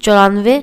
94,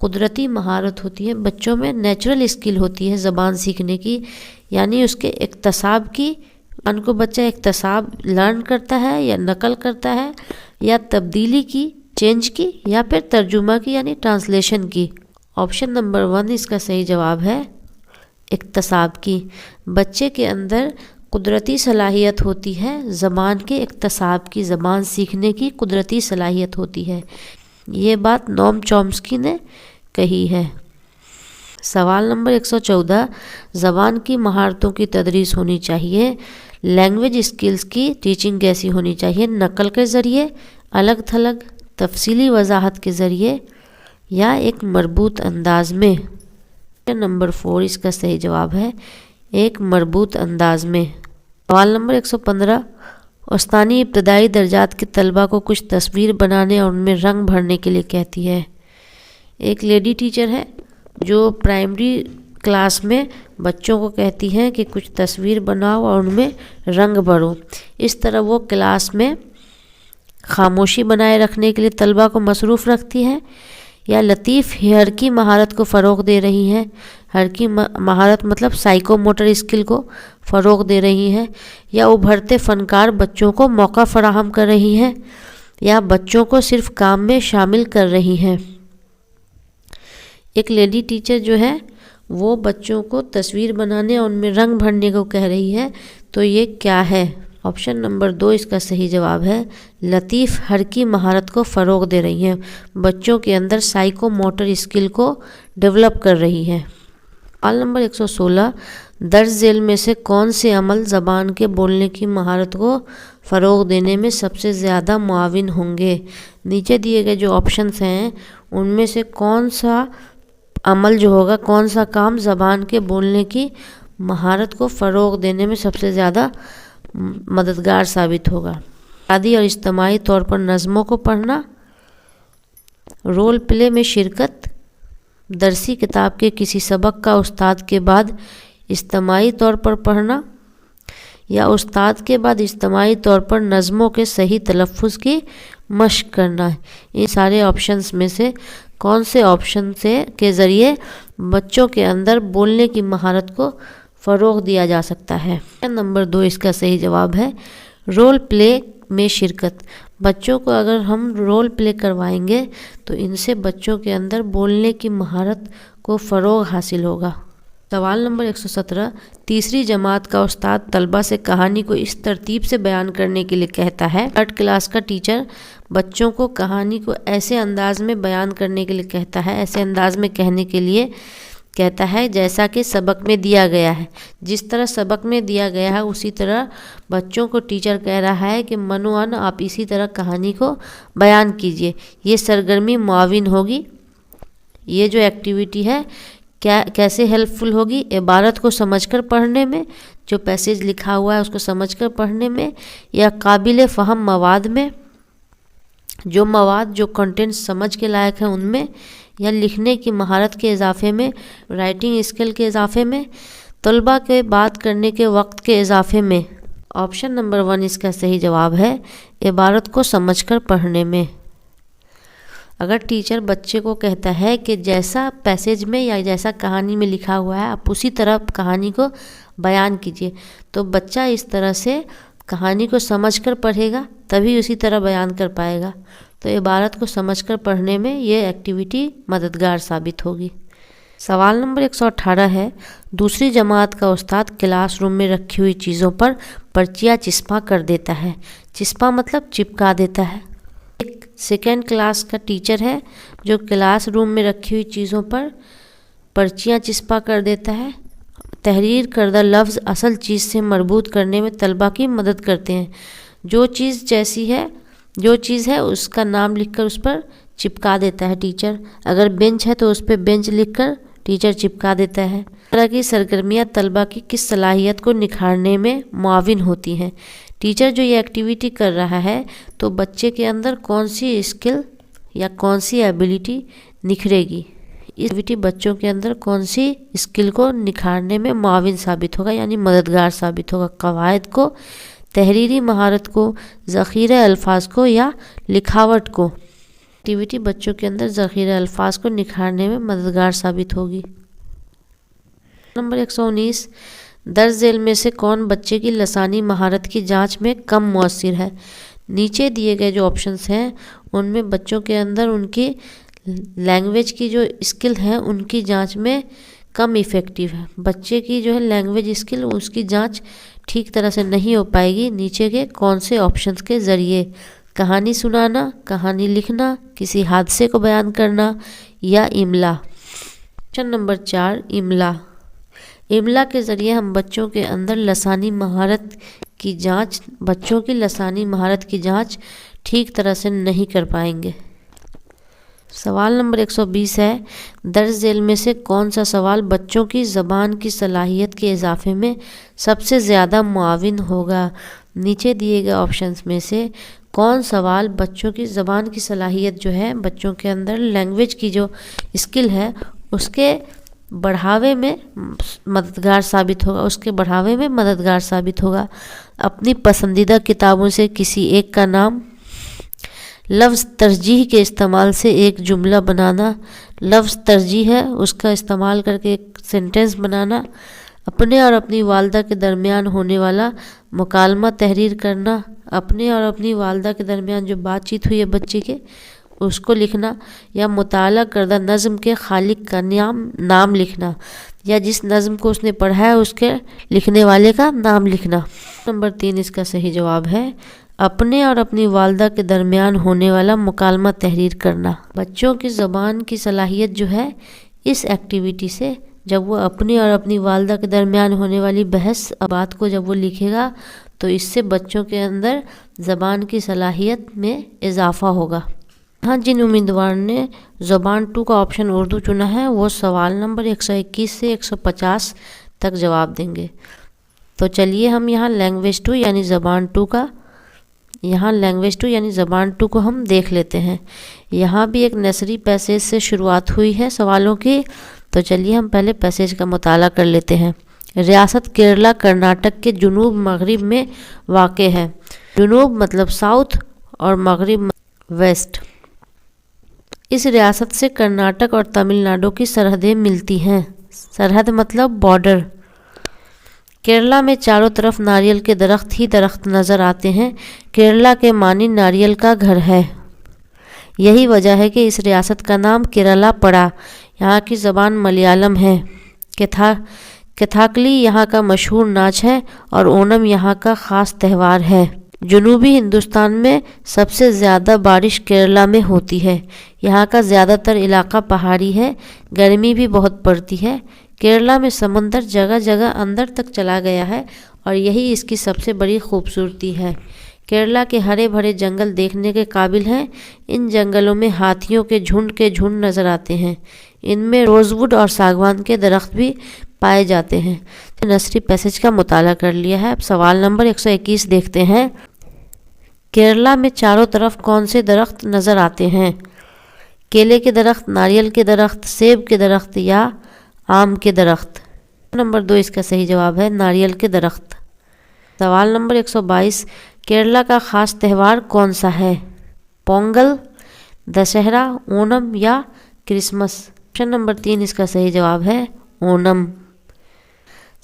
قدرتی مہارت ہوتی ہے، بچوں میں نیچرل اسکل ہوتی ہے زبان سیکھنے کی، یعنی اس کے اکتساب کی، ان کو بچہ اکتساب لرن کرتا ہے یا نقل کرتا ہے، یا تبدیلی کی، چینج کی، یا پھر ترجمہ کی یعنی ٹرانسلیشن کی۔ آپشن نمبر 1 اس کا صحیح جواب ہے اکتساب کی۔ بچے کے اندر قدرتی صلاحیت ہوتی ہے زبان کے اکتساب کی، زبان سیکھنے کی قدرتی صلاحیت ہوتی ہے، یہ بات نوم چومسکی نے کہی ہے۔ سوال نمبر 114، زبان کی مہارتوں کی تدریس ہونی چاہیے، لینگویج اسکلز کی ٹیچنگ کیسی ہونی چاہیے؟ نقل کے ذریعے، الگ تھلگ، تفصیلی وضاحت کے ذریعے، یا ایک مربوط انداز میں؟ نمبر 4 اس کا صحیح جواب ہے ایک مربوط انداز میں۔ سوال نمبر 115، استانی ابتدائی درجات کے طلبہ کو کچھ تصویر بنانے اور ان میں رنگ بھرنے کے لیے کہتی ہے۔ ایک لیڈی ٹیچر ہے جو پرائمری کلاس میں بچوں کو کہتی ہیں کہ کچھ تصویر بناؤ اور ان میں رنگ بھرو۔ اس طرح وہ کلاس میں خاموشی بنائے رکھنے کے لیے طلبہ کو مصروف رکھتی ہے، یا لطیف حرکی مہارت کو فروغ دے رہی ہیں، حرکی مہارت مطلب سائیکو موٹر اسکل کو فروغ دے رہی ہیں، یا ابھرتے فنکار بچوں کو موقع فراہم کر رہی ہیں، یا بچوں کو صرف کام میں شامل کر رہی ہیں۔ ایک لیڈی ٹیچر جو ہے وہ بچوں کو تصویر بنانے اور ان میں رنگ بھرنے کو کہہ رہی ہے، تو یہ کیا ہے؟ آپشن نمبر 2 اس کا صحیح جواب ہے لطیف حرکی مہارت کو فروغ دے رہی ہیں، بچوں کے اندر سائیکو موٹر اسکل کو ڈیولپ کر رہی ہے۔ سوال نمبر 116، درج ذیل میں سے کون سے عمل زبان کے بولنے کی مہارت کو فروغ دینے میں سب سے زیادہ معاون ہوں گے؟ نیچے دیے گئے جو آپشنس ہیں ان میں سے کون سا عمل جو ہوگا، کون سا کام زبان کے بولنے کی مہارت کو فروغ دینے میں سب سے زیادہ مددگار ثابت ہوگا؟ افرادی اور اجتماعی طور پر نظموں کو پڑھنا، رول پلے میں شرکت، درسی کتاب کے کسی سبق کا استاد کے بعد اجتماعی طور پر پڑھنا، یا استاد کے بعد اجتماعی طور پر نظموں کے صحیح تلفظ کی مشق کرنا۔ ان سارے آپشنز میں سے کون سے آپشن کے ذریعے بچوں کے اندر بولنے کی مہارت کو فروغ دیا جا سکتا ہے؟ نمبر 2 اس کا صحیح جواب ہے رول پلے میں شرکت۔ بچوں کو اگر ہم رول پلے کروائیں گے تو ان سے بچوں کے اندر بولنے کی مہارت کو فروغ حاصل ہوگا۔ سوال نمبر 117، تیسری جماعت کا استاد طلبہ سے کہانی کو اس ترتیب سے بیان کرنے کے لیے کہتا ہے۔ 3rd کلاس کا ٹیچر بچوں کو کہانی کو ایسے انداز میں بیان کرنے کے لیے کہتا ہے، ایسے انداز میں کہنے کے لیے کہتا ہے جیسا کہ سبق میں دیا گیا ہے۔ جس طرح سبق میں دیا گیا ہے اسی طرح بچوں کو ٹیچر کہہ رہا ہے کہ منوان آپ اسی طرح کہانی کو بیان کیجئے۔ یہ سرگرمی معاون ہوگی، یہ جو ایکٹیویٹی ہے کیسے ہیلپ فل ہوگی؟ عبارت کو سمجھ کر پڑھنے میں، جو پیسیج لکھا ہوا ہے اس کو سمجھ کر پڑھنے میں، یا قابل فہم مواد میں، جو مواد جو کنٹینٹ سمجھ کے لائق ہیں ان میں، یا لکھنے کی مہارت کے اضافے میں، رائٹنگ اسکل کے اضافے میں، طلبہ کے بات کرنے کے وقت کے اضافے میں۔ آپشن نمبر 1 اس کا صحیح جواب ہے عبارت کو سمجھ کر پڑھنے میں۔ اگر ٹیچر بچے کو کہتا ہے کہ جیسا پیسیج میں یا جیسا کہانی میں لکھا ہوا ہے آپ اسی طرح کہانی کو بیان کیجیے، تو بچہ اس طرح سے کہانی کو سمجھ کر پڑھے گا، تبھی اسی طرح بیان کر پائے گا۔ تو عبارت کو سمجھ کر پڑھنے میں یہ ایکٹیویٹی مددگار ثابت ہوگی۔ سوال نمبر 118 ہے، دوسری جماعت کا استاد کلاس روم میں رکھی ہوئی چیزوں پر پرچیاں چسپاں کر دیتا ہے۔ چسپاں مطلب چپکا دیتا ہے۔ ایک 2nd کلاس کا ٹیچر ہے جو کلاس روم میں رکھی ہوئی چیزوں پر پرچیاں چسپاں کر دیتا ہے۔ تحریر کردہ لفظ اصل چیز سے مربوط کرنے میں طلبہ کی مدد کرتے ہیں۔ جو چیز ہے اس کا نام لکھ کر اس پر چپکا دیتا ہے ٹیچر۔ اگر بینچ ہے تو اس پہ بینچ لکھ کر ٹیچر چپکا دیتا ہے۔ اس طرح کی سرگرمیاں طلبہ کی کس صلاحیت کو نکھارنے میں معاون ہوتی ہیں؟ ٹیچر جو یہ ایکٹیویٹی کر رہا ہے تو بچے کے اندر کون سی اسکل یا کون سی ایبیلٹی نکھرے گی؟ اس ایکٹیویٹی بچوں کے اندر کون سی اسکل کو نکھارنے میں معاون ثابت ہوگا یعنی مددگار ثابت ہوگا؟ قواعد کو، تحریری مہارت کو، ذخیرہ الفاظ کو، یا لکھاوٹ کو؟ ایکٹیویٹی بچوں کے اندر ذخیرہ الفاظ کو نکھارنے میں مددگار ثابت ہوگی۔ نمبر 119، درج ذیل میں سے کون بچے کی لسانی مہارت کی جانچ میں کم مؤثر ہے؟ نیچے دیے گئے جو آپشنس ہیں ان میں بچوں کے اندر ان کی لینگویج کی جو اسکل ہے ان کی جانچ میں کم ایفیکٹیو ہے۔ بچے کی جو ہے لینگویج اسکل اس کی جانچ ٹھیک طرح سے نہیں ہو پائے گی نیچے کے کون سے آپشنس کے ذریعے؟ کہانی سنانا، کہانی لکھنا، کسی حادثے کو بیان کرنا یا املا۔ Option number 4 املا۔ املا کے ذریعے ہم بچوں کے اندر لسانی مہارت کی جانچ ٹھیک طرح سے نہیں کر پائیں گے۔ سوال نمبر 120 ہے، درج ذیل میں سے کون سا سوال بچوں کی زبان کی صلاحیت کے اضافے میں سب سے زیادہ معاون ہوگا؟ نیچے دیے گئے آپشنز میں سے کون سوال بچوں کی زبان کی صلاحیت جو ہے بچوں کے اندر لینگویج کی جو اسکل ہے اس کے بڑھاوے میں مددگار ثابت ہوگا؟ اپنی پسندیدہ کتابوں سے کسی ایک کا نام، لفظ ترجیح کے استعمال سے ایک جملہ بنانا، لفظ ترجیح ہے اس کا استعمال کر کے ایک سینٹینس بنانا، اپنے اور اپنی والدہ کے درمیان ہونے والا مکالمہ تحریر کرنا، اپنے اور اپنی والدہ کے درمیان جو بات چیت ہوئی ہے بچے کے اس کو لکھنا، یا مطالعہ کردہ نظم کے خالق کا نام لکھنا، یا جس نظم کو اس نے پڑھا ہے اس کے لکھنے والے کا نام لکھنا۔ نمبر 3 اس کا صحیح جواب ہے اپنے اور اپنی والدہ کے درمیان ہونے والا مکالمہ تحریر کرنا۔ بچوں کی زبان کی صلاحیت جو ہے اس ایکٹیویٹی سے جب وہ اپنی اور اپنی والدہ کے درمیان ہونے والی بحث بات کو جب وہ لکھے گا تو اس سے بچوں کے اندر زبان کی صلاحیت میں اضافہ ہوگا۔ ہاں، جن امیدوار نے زبان 2 کا آپشن اردو چنا ہے وہ سوال نمبر 121 سے 150 تک جواب دیں گے۔ تو چلیے ہم یہاں لینگویج 2 یعنی زبان 2 کو ہم دیکھ لیتے ہیں۔ یہاں بھی ایک نثری پیسیج سے شروعات ہوئی ہے سوالوں کی، تو چلیے ہم پہلے پیسیج کا مطالعہ کر لیتے ہیں۔ ریاست کیرلا کرناٹک کے جنوب مغرب میں واقع ہے۔ جنوب مطلب ساؤتھ اور مغرب ویسٹ۔ اس ریاست سے کرناٹک اور تمل ناڈو کی سرحدیں ملتی ہیں۔ سرحد مطلب بارڈر۔ کیرلا میں چاروں طرف ناریل کے درخت ہی درخت نظر آتے ہیں۔ کیرلا کے معنی ناریل کا گھر ہے۔ یہی وجہ ہے کہ اس ریاست کا نام کیرلا پڑا۔ یہاں کی زبان ملیالم ہے۔ کتھاکلی یہاں کا مشہور ناچ ہے اور اونم یہاں کا خاص تہوار ہے۔ جنوبی ہندوستان میں سب سے زیادہ بارش کیرلا میں ہوتی ہے۔ یہاں کا زیادہ تر علاقہ پہاڑی ہے، گرمی بھی بہت پڑتی ہے۔ کیرلا میں سمندر جگہ جگہ اندر تک چلا گیا ہے اور یہی اس کی سب سے بڑی خوبصورتی ہے۔ کیرلا کے ہرے بھرے جنگل دیکھنے کے قابل ہیں۔ ان جنگلوں میں ہاتھیوں کے جھنڈ نظر آتے ہیں۔ ان میں روز ووڈ اور ساگوان کے درخت بھی پائے جاتے ہیں۔ نثری پیسیج کا مطالعہ کر لیا ہے۔ اب سوال نمبر 121 دیکھتے ہیں۔ کیرلا میں چاروں طرف کون سے درخت نظر آتے ہیں؟ کیلے کے درخت، ناریل کے درخت، سیب کے درخت یا آم کے درخت؟ نمبر 2 اس کا صحیح جواب ہے ناریل کے درخت۔ سوال نمبر 122، کیرلا کا خاص تہوار کون سا ہے؟ پونگل، دشہرا، اونم یا کرسمس؟ آپشن نمبر 3 اس کا صحیح جواب ہے اونم۔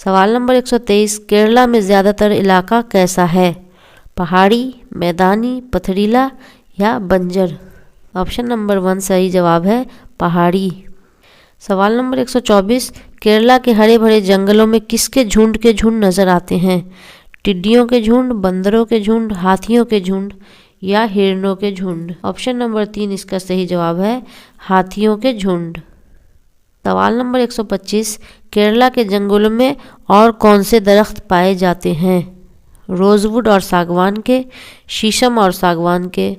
سوال نمبر 123، کیرلا میں زیادہ تر علاقہ کیسا ہے؟ پہاڑی، میدانی، پتھریلا یا بنجر؟ آپشن نمبر 1 صحیح جواب ہے پہاڑی۔ سوال نمبر 124، کیرلا کے ہرے بھرے جنگلوں میں کس کے جھنڈ نظر آتے ہیں؟ ٹڈیوں کے جھنڈ، بندروں کے جھنڈ، ہاتھیوں کے جھنڈ یا ہرنوں کے جھنڈ؟ آپشن نمبر 3 اس کا صحیح جواب ہے ہاتھیوں کے جھنڈ۔ سوال نمبر 125، کیرلا کے جنگلوں میں اور کون سے درخت پائے جاتے ہیں؟ روز ووڈ اور ساگوان کے، شیشم اور ساگوان کے،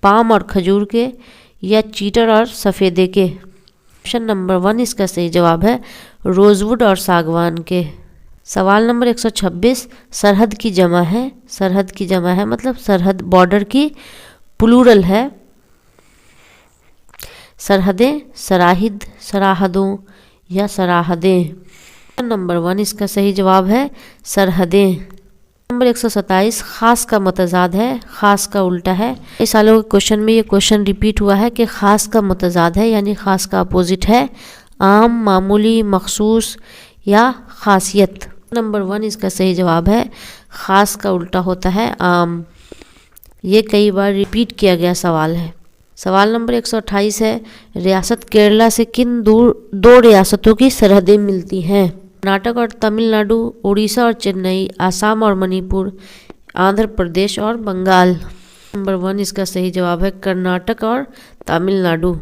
پام اور کھجور کے یا چیٹر اور سفیدے کے؟ آپشن نمبر 1 اس کا صحیح جواب ہے روز ووڈ اور ساگوان کے۔ سوال نمبر 126، سرحد کی جمع ہے مطلب سرحد بارڈر کی پلورل ہے۔ سرحدیں، سراحد، سراحدوں یا سراحدیں؟ نمبر 1 اس کا صحیح جواب ہے سرحدیں۔ نمبر 127 خاص کا متضاد ہے، خاص کا الٹا ہے۔ اس سالوں کے کوشچن میں یہ کوشچن ریپیٹ ہوا ہے کہ خاص کا متضاد ہے یعنی خاص کا اپوزٹ ہے، عام، معمولی، مخصوص یا خاصیت۔ نمبر 1 اس کا صحیح جواب ہے، خاص کا الٹا ہوتا ہے عام۔ یہ کئی بار ریپیٹ کیا گیا سوال ہے۔ سوال نمبر 128 ہے، ریاست کیرلا سے کن دو ریاستوں کی سرحدیں ملتی ہیں؟ کرناٹک اور تمل ناڈو، اڑیسہ اور چنئی، آسام اور منی پور، آندھرا پردیش اور بنگال۔ نمبر 1 اس کا صحیح جواب ہے کرناٹک اور تمل ناڈو۔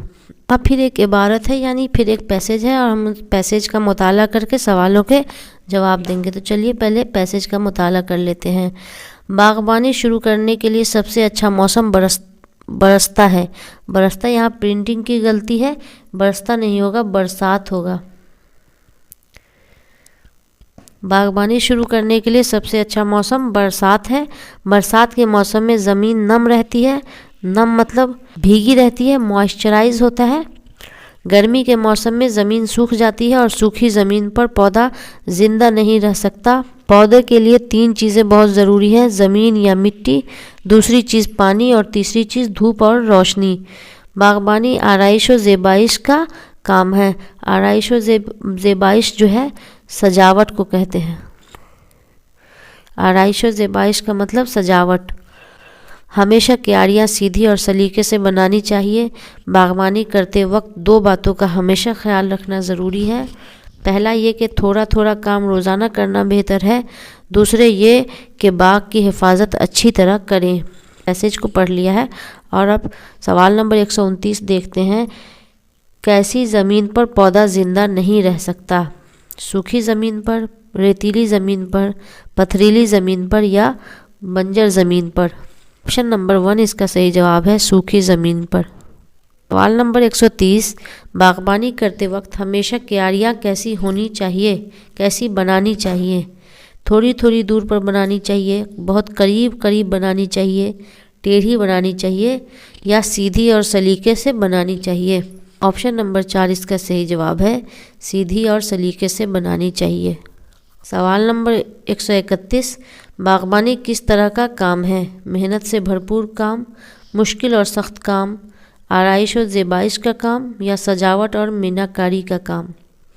اب پھر ایک عبارت ہے یعنی پھر ایک پیسیج ہے اور ہم پیسیج کا مطالعہ کر کے سوالوں کے جواب دیں گے۔ تو چلیے پہلے پیسیج کا مطالعہ کر لیتے ہیں۔ باغبانی شروع کرنے کے لیے سب سے اچھا موسم برستا ہے۔ برستا یہاں پرنٹنگ کی غلطی ہے، برستا نہیں ہوگا، برسات ہوگا۔ باغبانی شروع کرنے کے لیے سب سے اچھا موسم برسات ہے۔ برسات کے موسم میں زمین نم رہتی ہے، نم مطلب بھیگی رہتی ہے، موئسچرائز ہوتا ہے۔ گرمی کے موسم میں زمین سوکھ جاتی ہے اور سوکھی زمین پر پودا زندہ نہیں رہ سکتا۔ پودے کے لیے 3 چیزیں بہت ضروری ہیں، زمین یا مٹی، دوسری چیز پانی اور تیسری چیز دھوپ اور روشنی۔ باغبانی آرائش و زیبائش کا کام ہے۔ آرائش و زیبائش جو ہے سجاوٹ کو کہتے ہیں۔ آرائش و زیبائش کا مطلب سجاوٹ۔ ہمیشہ کیاریاں سیدھی اور سلیقے سے بنانی چاہیے۔ باغبانی کرتے وقت 2 باتوں کا ہمیشہ خیال رکھنا ضروری ہے۔ پہلا یہ کہ تھوڑا تھوڑا کام روزانہ کرنا بہتر ہے، دوسرے یہ کہ باغ کی حفاظت اچھی طرح کریں۔ میسیج کو پڑھ لیا ہے اور اب سوال نمبر 129 دیکھتے ہیں۔ کیسی زمین پر پودا زندہ نہیں رہ سکتا؟ سوکھی زمین پر، ریتیلی زمین پر، پتھریلی زمین پر یا بنجر زمین پر؟ آپشن نمبر 1 اس کا صحیح جواب ہے سوکھی زمین پر۔ سوال نمبر 130 باغبانی کرتے وقت ہمیشہ کیاریاں کیسی ہونی چاہیے، کیسی بنانی چاہیے؟ تھوڑی تھوڑی دور پر بنانی چاہیے، بہت قریب قریب بنانی چاہیے، ٹیڑھی بنانی چاہیے یا سیدھی اور سلیقے سے بنانی چاہیے؟ آپشن نمبر 4 اس کا صحیح جواب ہے سیدھی اور سلیقے سے بنانی چاہیے۔ سوال نمبر 131 باغبانی کس طرح کا کام ہے؟ محنت سے بھرپور کام، مشکل اور سخت کام، آرائش و زیبائش کا کام یا سجاوٹ اور میناکاری کا کام؟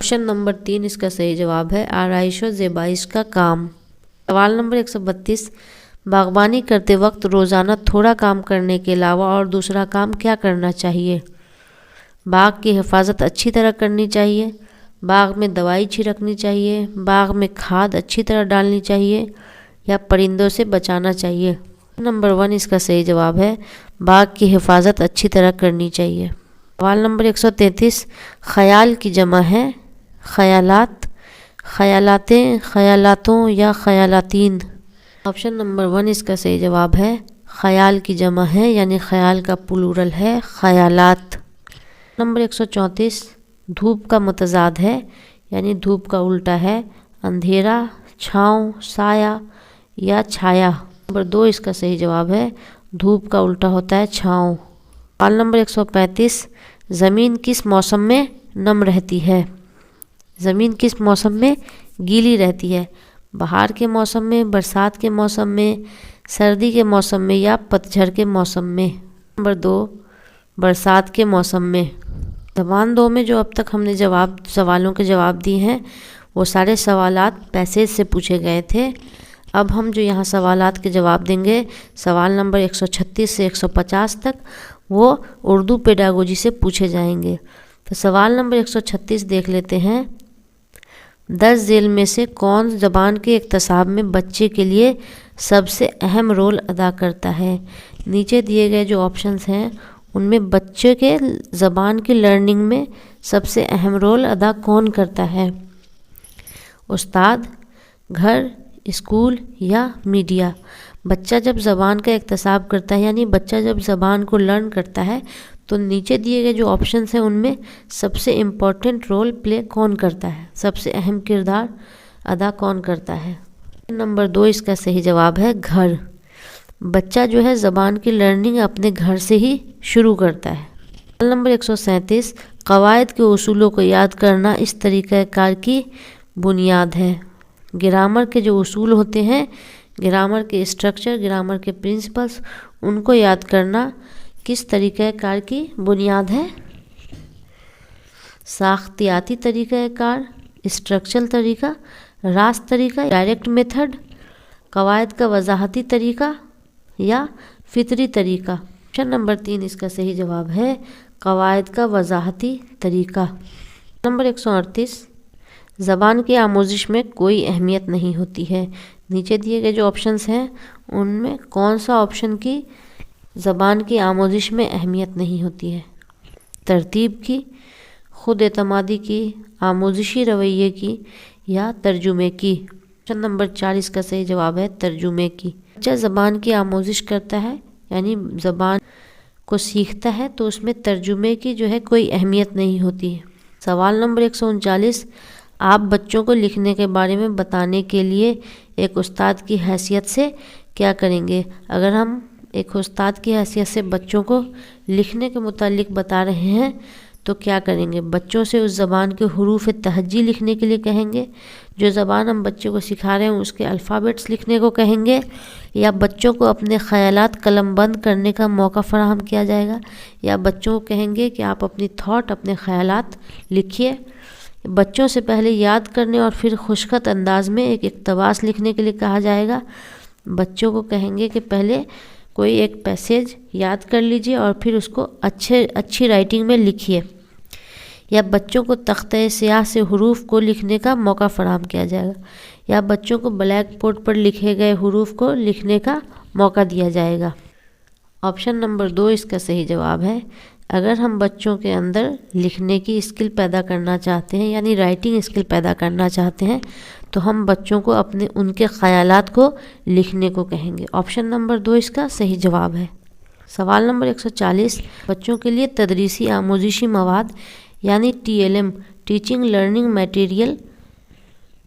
آپشن نمبر 3 اس کا صحیح جواب ہے آرائش و زیبائش کا کام۔ سوال نمبر 132 باغبانی کرتے وقت روزانہ تھوڑا کام کرنے کے علاوہ اور دوسرا کام کیا کرنا چاہیے؟ باغ کی حفاظت اچھی طرح کرنی چاہیے، باغ میں دوائی چھڑکنی چاہیے، باغ میں کھاد اچھی طرح ڈالنی چاہیے یا پرندوں سے بچانا چاہیے؟ نمبر 1 اس کا صحیح جواب ہے باغ کی حفاظت اچھی طرح کرنی چاہیے۔ سوال نمبر 133 خیال کی جمع ہے خیالات، خیالاتیں، خیالاتوں یا خیالاتین؟ آپشن نمبر 1 اس کا صحیح جواب ہے خیال کی جمع ہے یعنی خیال کا پلورل ہے خیالات۔ نمبر 134 دھوپ کا متضاد ہے یعنی دھوپ کا الٹا ہے اندھیرا، چھاؤں، سایہ یا چھایا؟ نمبر 2 اس کا صحیح جواب ہے دھوپ کا الٹا ہوتا ہے چھاؤں۔ سوال نمبر 135 زمین کس موسم میں نم رہتی ہے؟ زمین کس موسم میں گیلی رہتی ہے؟ بہار کے موسم میں، برسات کے موسم میں، سردی کے موسم میں یا پتجھڑ کے موسم میں؟ نمبر 2 برسات کے موسم میں۔ زبان 2 میں جو اب تک ہم نے سوالوں کے جواب دیے ہیں وہ سارے سوالات پیسیج سے پوچھے گئے تھے۔ اب ہم جو یہاں سوالات کے جواب دیں گے سوال نمبر 136 سے 150 تک وہ اردو پیڈاگوجی سے پوچھے جائیں گے۔ تو سوال نمبر 136 دیکھ لیتے ہیں۔ 10 ذیل میں سے کون زبان کے اکتساب میں بچے کے لیے سب سے اہم رول ادا کرتا ہے؟ نیچے دیے گئے جو آپشنز ہیں ان میں بچے کے زبان کی لرننگ میں سب سے اہم رول ادا کون کرتا ہے؟ استاد، گھر، اسکول یا میڈیا؟ بچہ جب زبان کا اکتساب کرتا ہے یعنی بچہ جب زبان کو لرن کرتا ہے تو نیچے دیے گئے جو آپشنز ہیں ان میں سب سے امپورٹنٹ رول پلے کون کرتا ہے، سب سے اہم کردار ادا کون کرتا ہے؟ نمبر 2 اس کا صحیح جواب ہے گھر۔ بچہ جو ہے زبان کی لرننگ اپنے گھر سے ہی شروع کرتا ہے۔ سوال نمبر 137 قواعد کے اصولوں کو یاد کرنا اس طریقہ کار کی بنیاد ہے۔ گرامر کے جو اصول ہوتے ہیں گرامر کے اسٹرکچر، گرامر کے پرنسپلس، ان کو یاد کرنا کس طریقہ کار کی بنیاد ہے؟ ساختیاتی طریقہ کار، اسٹرکچرل طریقہ، راست طریقہ، ڈائریکٹ میتھڈ، قواعد کا وضاحتی طریقہ یا فطری طریقہ؟ آپشن نمبر 3 اس کا صحیح جواب ہے قواعد کا وضاحتی طریقہ۔ نمبر 138، زبان کی آموزش میں کوئی اہمیت نہیں ہوتی ہے۔ نیچے دیے گئے جو آپشنس ہیں ان میں کون سا آپشن کی زبان کی آموزش میں اہمیت نہیں ہوتی ہے؟ ترتیب کی، خود اعتمادی کی، آموزشی رویے کی یا ترجمے کی؟ آپشن نمبر 4 اس کا صحیح جواب ہے ترجمے کی۔ بچہ زبان کی آموزش کرتا ہے یعنی زبان کو سیکھتا ہے تو اس میں ترجمے کی جو ہے کوئی اہمیت نہیں ہوتی ہے۔ سوال نمبر 139، آپ بچوں کو لکھنے کے بارے میں بتانے کے لیے ایک استاد کی حیثیت سے کیا کریں گے؟ اگر ہم ایک استاد کی حیثیت سے بچوں کو لکھنے کے متعلق بتا رہے ہیں تو کیا کریں گے؟ بچوں سے اس زبان کے حروف تہجی لکھنے کے لیے کہیں گے، جو زبان ہم بچوں کو سکھا رہے ہیں اس کے الفابیٹس لکھنے کو کہیں گے، یا بچوں کو اپنے خیالات قلم بند کرنے کا موقع فراہم کیا جائے گا، یا بچوں کو کہیں گے کہ آپ اپنی تھاٹ، اپنے خیالات لکھیے۔ بچوں سے پہلے یاد کرنے اور پھر خشخط انداز میں ایک اقتباس لکھنے کے لیے کہا جائے گا۔ بچوں کو کہیں گے کہ پہلے کوئی ایک پیسیج یاد کر لیجئے اور پھر اس کو اچھی رائٹنگ میں لکھیے، یا بچوں کو تختہ سیاہ سے حروف کو لکھنے کا موقع فراہم کیا جائے گا، یا بچوں کو بلیک بورڈ پر لکھے گئے حروف کو لکھنے کا موقع دیا جائے گا۔ آپشن نمبر 2 اس کا صحیح جواب ہے اگر ہم بچوں کے اندر لکھنے کی اسکل پیدا کرنا چاہتے ہیں یعنی رائٹنگ اسکل پیدا کرنا چاہتے ہیں تو ہم بچوں کو ان کے خیالات کو لکھنے کو کہیں گے۔ آپشن نمبر 2 اس کا صحیح جواب ہے۔ سوال نمبر 140، بچوں کے لیے تدریسی آموزشی مواد یعنی TLM ٹیچنگ لرننگ میٹیریل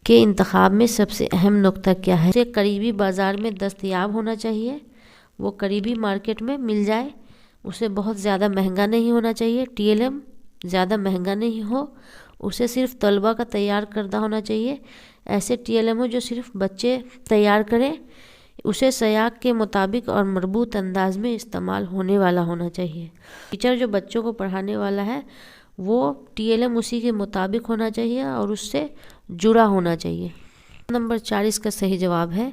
کے انتخاب میں سب سے اہم نقطہ کیا ہے؟ اسے قریبی بازار میں دستیاب ہونا چاہیے، وہ قریبی مارکیٹ میں مل جائے، اسے بہت زیادہ مہنگا نہیں ہونا چاہیے، TLM زیادہ مہنگا نہیں ہو، اسے صرف طلبہ کا تیار کردہ ہونا چاہیے، ایسے TLM ہو جو صرف بچے تیار کریں، اسے سیاق کے مطابق اور مربوط انداز میں استعمال ہونے والا ہونا چاہیے۔ ٹیچر جو بچوں کو پڑھانے والا ہے وہ TLM اسی کے مطابق ہونا چاہیے اور اس سے جڑا ہونا چاہیے۔ نمبر 4 اس کا صحیح جواب ہے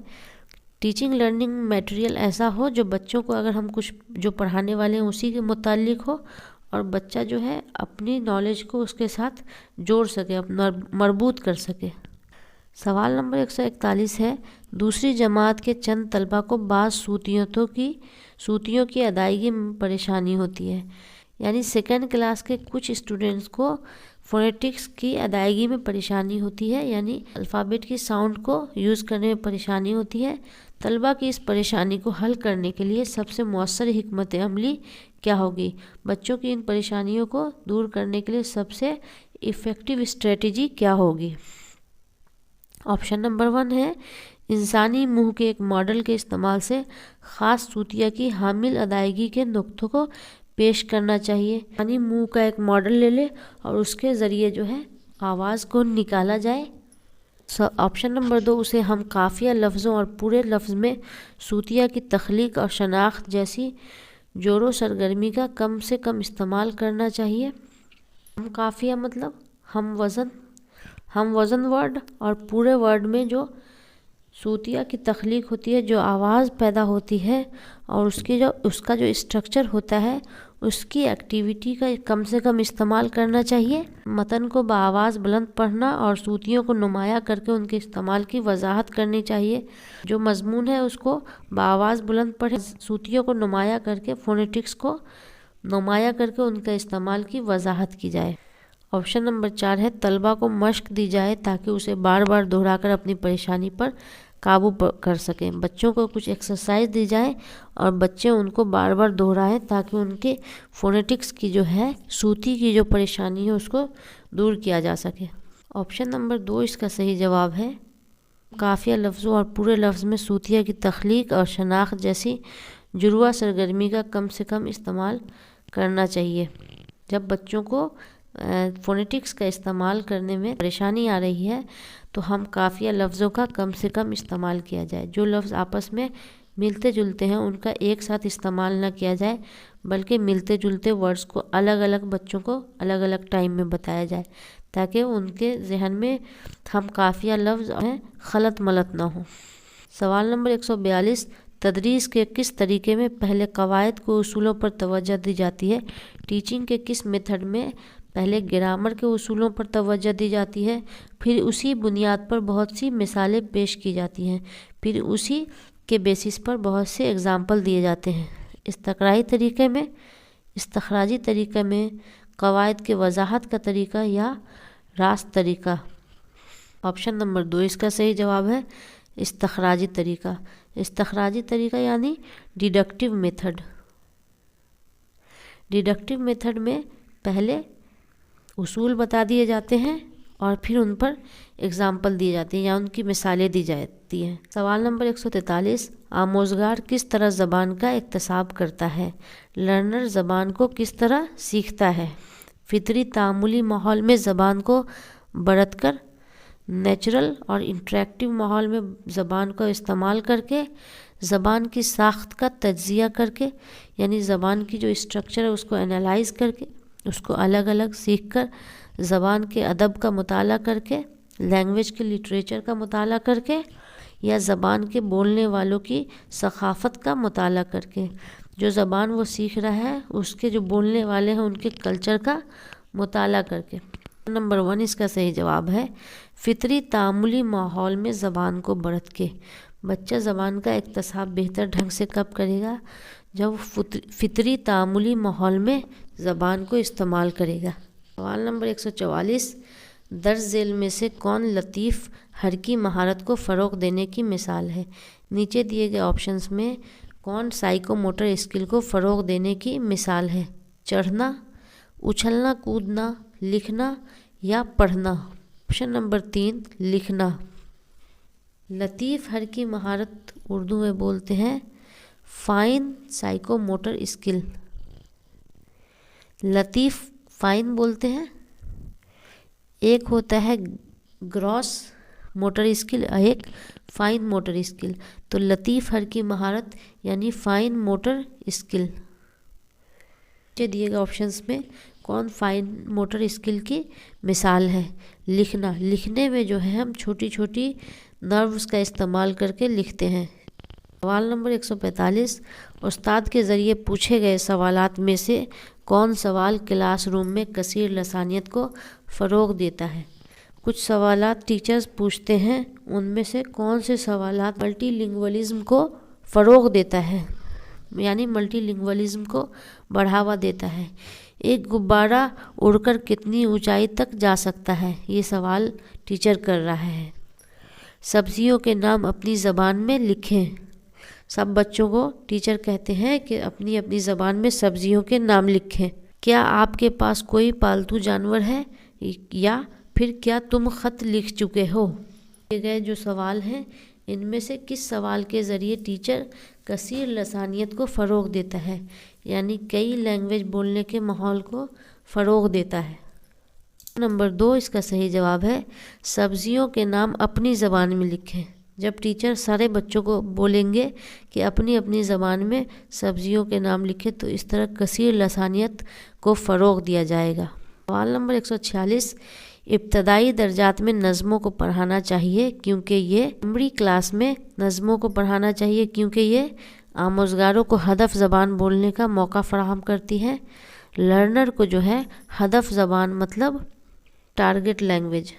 ٹیچنگ لرننگ میٹیریل ایسا ہو جو بچوں کو اگر ہم کچھ جو پڑھانے والے ہیں اسی کے متعلق ہو اور بچہ جو ہے اپنی نالج کو اس کے ساتھ جوڑ سکے، مربوط کر سکے۔ سوال نمبر 141 ہے دوسری جماعت کے چند طلبہ کو بعض صوتیوں کی ادائیگی میں پریشانی ہوتی ہے، یعنی سیکنڈ کلاس کے کچھ اسٹوڈنٹس کو فونیٹکس کی ادائیگی میں پریشانی ہوتی ہے، یعنی الفابیٹ کی ساؤنڈ کو یوز کرنے میں پریشانی ہوتی ہے۔ طلبہ کی اس پریشانی کو حل کرنے کے لیے سب سے مؤثر حکمت عملی کیا ہوگی؟ بچوں کی ان پریشانیوں کو دور کرنے کے لیے سب سے ایفیکٹو اسٹریٹجی کیا ہوگی؟ آپشن نمبر 1 ہے انسانی منہ کے ایک ماڈل کے استعمال سے خاص صوتیہ کی حامل ادائیگی کے نقطوں کو پیش کرنا چاہیے، یعنی منہ کا ایک ماڈل لے لے اور اس کے ذریعے جو ہے آواز کو نکالا جائے۔ آپشن نمبر 2 اسے ہم قافیہ لفظوں اور پورے لفظ میں صوتیہ کی تخلیق اور شناخت جیسی جور و سرگرمی کا کم سے کم استعمال کرنا چاہیے۔ ہم قافیہ مطلب ہم وزن ورڈ اور پورے ورڈ میں جو صوتیہ کی تخلیق ہوتی ہے، جو آواز پیدا ہوتی ہے اور اس کا جو اسٹرکچر ہوتا ہے اس کی ایکٹیویٹی کا کم سے کم استعمال کرنا چاہیے۔ متن کو بآواز بلند پڑھنا اور صوتیوں کو نمایاں کر کے ان کے استعمال کی وضاحت کرنی چاہیے۔ جو مضمون ہے اس کو بآواز بلند پڑھیں، صوتیوں کو نمایاں کر کے فونیٹکس کو نمایاں کر کے ان کا استعمال کی وضاحت کی جائے۔ آپشن نمبر 4 ہے طلبہ کو مشق دی جائے تاکہ اسے بار بار دہرا کر اپنی پریشانی پر قابو کر سکیں۔ بچوں کو کچھ ایکسرسائز دی جائے اور بچے ان کو بار بار دہرائیں تاکہ ان کے فونیٹکس کی جو ہے صوتی کی جو پریشانی ہے اس کو دور کیا جا سکے۔ آپشن نمبر 2 اس کا صحیح جواب ہے قافیہ لفظوں اور پورے لفظ میں صوتیہ کی تخلیق اور شناخت جیسی جڑواں سرگرمی کا کم سے کم استعمال کرنا چاہیے۔ جب بچوں کو فونیٹکس کا استعمال کرنے میں پریشانی آ رہی ہے تو ہم قافیہ لفظوں کا کم سے کم استعمال کیا جائے. جو لفظ آپس میں ملتے جلتے ہیں ان کا ایک ساتھ استعمال نہ کیا جائے، بلکہ ملتے جلتے ورڈز کو الگ الگ بچوں کو الگ الگ ٹائم میں بتایا جائے تاکہ ان کے ذہن میں ہم قافیہ لفظ ہیں خلط ملط نہ ہوں. سوال نمبر 142. تدریس کے کس طریقے میں پہلے قواعد کو اصولوں پر توجہ دی جاتی ہے؟ ٹیچنگ کے کس میتھڈ میں پہلے گرامر کے اصولوں پر توجہ دی جاتی ہے، پھر اسی بنیاد پر بہت سی مثالیں پیش کی جاتی ہیں، پھر اسی کے بیسس پر بہت سے اگزامپل دیے جاتے ہیں؟ استخراجی طریقے میں قواعد کے وضاحت کا طریقہ یا راست طریقہ؟ آپشن نمبر 2 اس کا صحیح جواب ہے استخراجی طریقہ. استخراجی طریقہ یعنی ڈیڈکٹیو میتھڈ. ڈیڈکٹیو میتھڈ میں پہلے اصول بتا دیے جاتے ہیں اور پھر ان پر اگزامپل دیے جاتے ہیں یا ان کی مثالیں دی جاتی ہیں. سوال نمبر 143. آموزگار کس طرح زبان کا اکتساب کرتا ہے؟ لرنر زبان کو کس طرح سیکھتا ہے؟ فطری تعاملی ماحول میں زبان کو برت کر، نیچرل اور انٹریکٹیو ماحول میں زبان کو استعمال کر کے، زبان کی ساخت کا تجزیہ کر کے، یعنی زبان کی جو اسٹرکچر ہے اس کو انالائز کر کے، اس کو الگ الگ سیکھ کر، زبان کے ادب کا مطالعہ کر کے، لینگویج کے لٹریچر کا مطالعہ کر کے، یا زبان کے بولنے والوں کی ثقافت کا مطالعہ کر کے. جو زبان وہ سیکھ رہا ہے اس کے جو بولنے والے ہیں ان کے کلچر کا مطالعہ کر کے. نمبر 1 اس کا صحیح جواب ہے فطری تعاملی ماحول میں زبان کو برت کے. بچہ زبان کا اکتساب بہتر ڈھنگ سے کب کرے گا؟ جب وہ فطری تعاملی ماحول میں زبان کو استعمال کرے گا. سوال نمبر 144. درج ذیل میں سے کون لطیف حرکی مہارت کو فروغ دینے کی مثال ہے؟ نیچے دیے گئے آپشنز میں کون سائیکو موٹر اسکل کو فروغ دینے کی مثال ہے؟ چڑھنا، اچھلنا کودنا، لکھنا یا پڑھنا؟ آپشن نمبر 3 لکھنا. لطیف حرکی مہارت اردو میں بولتے ہیں فائن سائیکو موٹر اسکل. لطیف فائن بولتے ہیں. ایک ہوتا ہے گراس موٹر اسکل، ایک فائن موٹر اسکل. تو لطیف حرکی مہارت یعنی فائن موٹر اسکل. نیچے دیے گئے آپشنز میں کون فائن موٹر اسکل کی مثال ہے؟ لکھنا. لکھنے میں جو ہے ہم چھوٹی چھوٹی نروز کا استعمال کر کے لکھتے ہیں. سوال نمبر 145. استاد کے ذریعے پوچھے گئے سوالات میں سے کون سوال کلاس روم میں کثیر لسانیت کو فروغ دیتا ہے؟ کچھ سوالات ٹیچرز پوچھتے ہیں، ان میں سے کون سے سوالات ملٹی لنگوالزم کو فروغ دیتا ہے، یعنی ملٹی لنگوالزم کو بڑھاوا دیتا ہے؟ ایک غبارہ اڑ کر کتنی اونچائی تک جا سکتا ہے؟ یہ سوال ٹیچر کر رہا ہے. سبزیوں کے نام اپنی زبان میں لکھیں. سب بچوں کو ٹیچر کہتے ہیں کہ اپنی اپنی زبان میں سبزیوں کے نام لکھیں. کیا آپ کے پاس کوئی پالتو جانور ہے یا پھر کیا تم خط لکھ چکے ہو؟ یہ گئے جو سوال ہیں ان میں سے کس سوال کے ذریعے ٹیچر کثیر لسانیت کو فروغ دیتا ہے، یعنی کئی لینگویج بولنے کے ماحول کو فروغ دیتا ہے؟ نمبر 2 اس کا صحیح جواب ہے سبزیوں کے نام اپنی زبان میں لکھیں. جب ٹیچر سارے بچوں کو بولیں گے کہ اپنی اپنی زبان میں سبزیوں کے نام لکھیں تو اس طرح کثیر لسانیت کو فروغ دیا جائے گا. سوال نمبر 146. ابتدائی درجات میں نظموں کو پڑھانا چاہیے کیونکہ یہ پرائمری کلاس میں نظموں کو پڑھانا چاہیے کیونکہ یہ آموزگاروں کو ہدف زبان بولنے کا موقع فراہم کرتی ہے. لرنر کو جو ہے ہدف زبان مطلب ٹارگٹ لینگویج،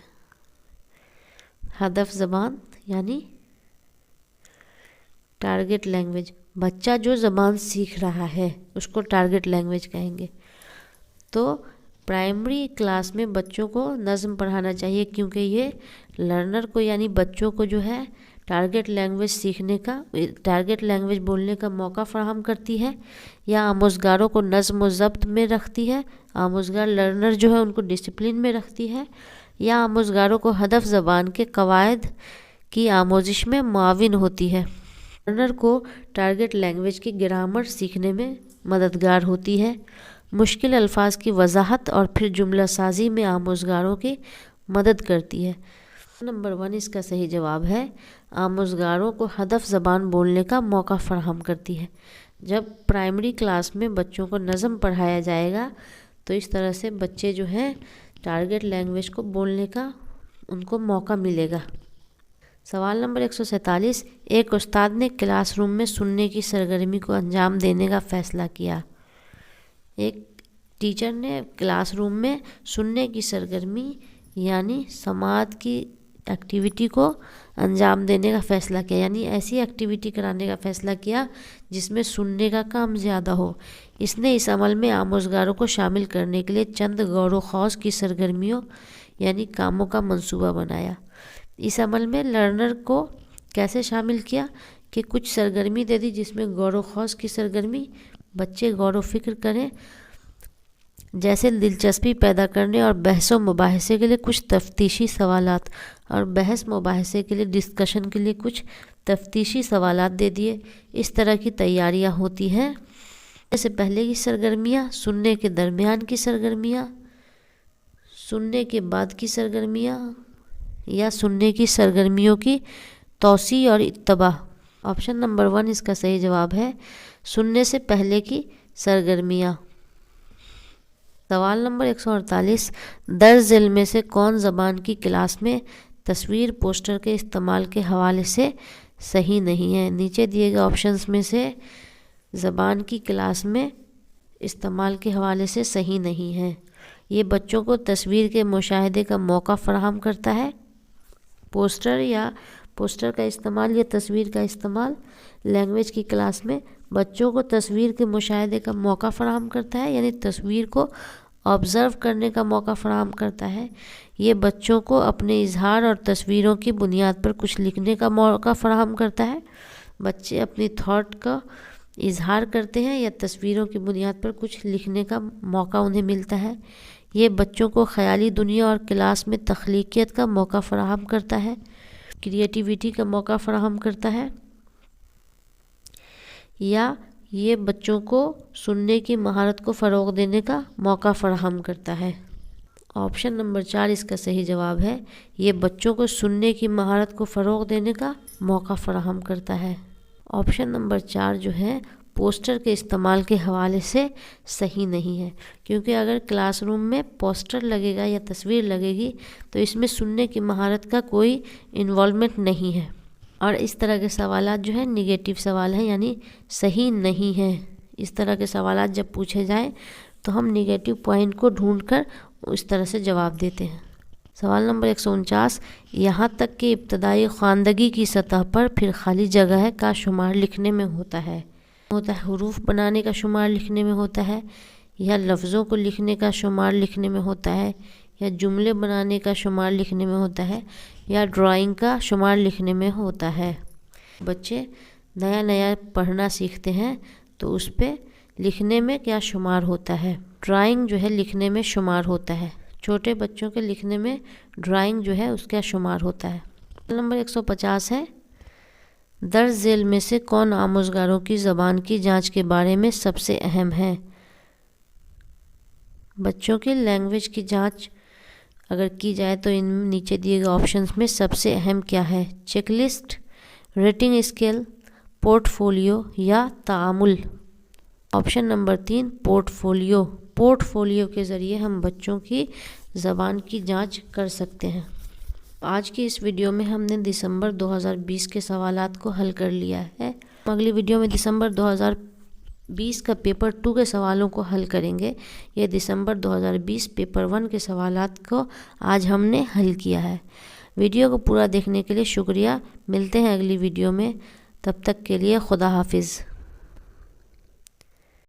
ہدف زبان یعنی ٹارگٹ لینگویج، بچہ جو زبان سیکھ رہا ہے اس کو ٹارگٹ لینگویج کہیں گے. تو پرائمری کلاس میں بچوں کو نظم پڑھانا چاہیے کیونکہ یہ لرنر کو یعنی بچوں کو جو ہے ٹارگٹ لینگویج سیکھنے کا، ٹارگٹ لینگویج بولنے کا موقع فراہم کرتی ہے، یا آموزگاروں کو نظم و ضبط میں رکھتی ہے، آموزگار لرنر جو ہے ان کو ڈسپلن میں رکھتی ہے، یا آموزگاروں کو ہدف زبان کے قواعد کی آموزش میں معاون ہوتی ہے. لرنر کو ٹارگٹ لینگویج کی گرامر سیکھنے میں مددگار ہوتی ہے. مشکل الفاظ کی وضاحت اور پھر جملہ سازی میں آموزگاروں کی مدد کرتی ہے۔ نمبر 1 اس کا صحیح جواب ہے، آموزگاروں کو ہدف زبان بولنے کا موقع فراہم کرتی ہے۔ جب پرائمری کلاس میں بچوں کو نظم پڑھایا جائے گا تو اس طرح سے بچے جو ہیں ٹارگٹ لینگویج کو بولنے کا ان کو موقع ملے گا۔ سوال نمبر 147، ایک استاد نے کلاس روم میں سننے کی سرگرمی کو انجام دینے کا فیصلہ کیا۔ ایک ٹیچر نے کلاس روم میں سننے کی سرگرمی یعنی سماعت کی ایکٹیویٹی کو انجام دینے کا فیصلہ کیا، یعنی ایسی ایکٹیویٹی کرانے کا فیصلہ کیا جس میں سننے کا کام زیادہ ہو۔ اس نے اس عمل میں آموزگاروں کو شامل کرنے کے لیے چند غور و خوض کی سرگرمیوں یعنی کاموں کا منصوبہ بنایا۔ اس عمل میں لرنر کو کیسے شامل کیا کہ کچھ سرگرمی دے دی جس میں غور و خوض کی سرگرمی، بچے غور و فکر کریں، جیسے دلچسپی پیدا کرنے اور بحث و مباحثے کے لیے کچھ تفتیشی سوالات، اور بحث مباحثے کے لیے ڈسکشن کے لیے کچھ تفتیشی سوالات دے دیے۔ اس طرح کی تیاریاں ہوتی ہیں، جیسے پہلے کی سرگرمیاں، سننے کے درمیان کی سرگرمیاں، سننے کے بعد کی سرگرمیاں، یا سننے کی سرگرمیوں کی توسیع اور اتباع۔ آپشن نمبر 1 اس کا صحیح جواب ہے، سننے سے پہلے کی سرگرمیاں۔ سوال نمبر 148، درج ذیل میں سے کون زبان کی کلاس میں تصویر پوسٹر کے استعمال کے حوالے سے صحیح نہیں ہے؟ نیچے دیے گئے آپشنز میں سے زبان کی کلاس میں استعمال کے حوالے سے صحیح نہیں ہے۔ یہ بچوں کو تصویر کے مشاہدے کا موقع فراہم کرتا ہے۔ پوسٹر کا استعمال یا تصویر کا استعمال لینگویج کی کلاس میں بچوں کو تصویر کے مشاہدے کا موقع فراہم کرتا ہے، یعنی تصویر کو آبزرو کرنے کا موقع فراہم کرتا ہے۔ یہ بچوں کو اپنے اظہار اور تصویروں کی بنیاد پر کچھ لکھنے کا موقع فراہم کرتا ہے۔ بچے اپنی تھاٹ کا اظہار کرتے ہیں یا تصویروں کی بنیاد پر کچھ لکھنے کا موقع انہیں ملتا ہے۔ یہ بچوں کو خیالی دنیا اور کلاس میں تخلیقیت کا موقع فراہم کرتا ہے، کریٹیویٹی کا موقع فراہم کرتا ہے، یا یہ بچوں کو سننے کی مہارت کو فروغ دینے کا موقع فراہم کرتا ہے۔ آپشن نمبر 4 اس کا صحیح جواب ہے، یہ بچوں کو سننے کی مہارت کو فروغ دینے کا موقع فراہم کرتا ہے۔ آپشن نمبر 4 جو ہے پوسٹر کے استعمال کے حوالے سے صحیح نہیں ہے، کیونکہ اگر کلاس روم میں پوسٹر لگے گا یا تصویر لگے گی تو اس میں سننے کی مہارت کا کوئی انوالومنٹ نہیں ہے، اور اس طرح کے سوالات جو ہیں نگیٹو سوال ہیں، یعنی صحیح نہیں ہیں۔ اس طرح کے سوالات جب پوچھے جائیں تو ہم نگیٹو پوائنٹ کو ڈھونڈ کر اس طرح سے جواب دیتے ہیں۔ سوال نمبر 149، یہاں تک کہ ابتدائی خواندگی کی سطح پر پھر خالی جگہ کا شمار لکھنے میں ہوتا ہے۔ حروف بنانے کا شمار لکھنے میں ہوتا ہے، یا لفظوں کو لکھنے کا شمار لکھنے میں ہوتا ہے، یا جملے بنانے کا شمار لکھنے میں ہوتا ہے، یا ڈرائنگ کا شمار لکھنے میں ہوتا ہے۔ بچے نیا پڑھنا سیکھتے ہیں تو اس پہ لکھنے میں کیا شمار ہوتا ہے؟ ڈرائنگ جو ہے لکھنے میں شمار ہوتا ہے۔ چھوٹے بچوں کے لکھنے میں ڈرائنگ جو ہے اس کا شمار ہوتا ہے۔ نمبر 150 ہے، درج ذیل میں سے کون آموزگاروں کی زبان کی جانچ کے بارے میں سب سے اہم ہے؟ بچوں کی لینگویج کی جانچ اگر کی جائے تو ان نیچے دیے گئے آپشنز میں سب سے اہم کیا ہے؟ Check list, rating scale, port folio یا تعامل؟ آپشن نمبر 3 پورٹ فولیو کے ذریعے ہم بچوں کی زبان کی جانچ کر سکتے ہیں۔ آج کی اس ویڈیو میں ہم نے دسمبر 2020 کے سوالات کو حل کر لیا ہے۔ اگلی ویڈیو میں دسمبر 2020 کا پیپر 2 کے سوالوں کو حل کریں گے۔ یہ دسمبر 2020 پیپر 1 کے سوالات کو آج ہم نے حل کیا ہے۔ ویڈیو کو پورا دیکھنے کے لیے شکریہ۔ ملتے ہیں اگلی ویڈیو میں، تب تک کے لیے خدا حافظ۔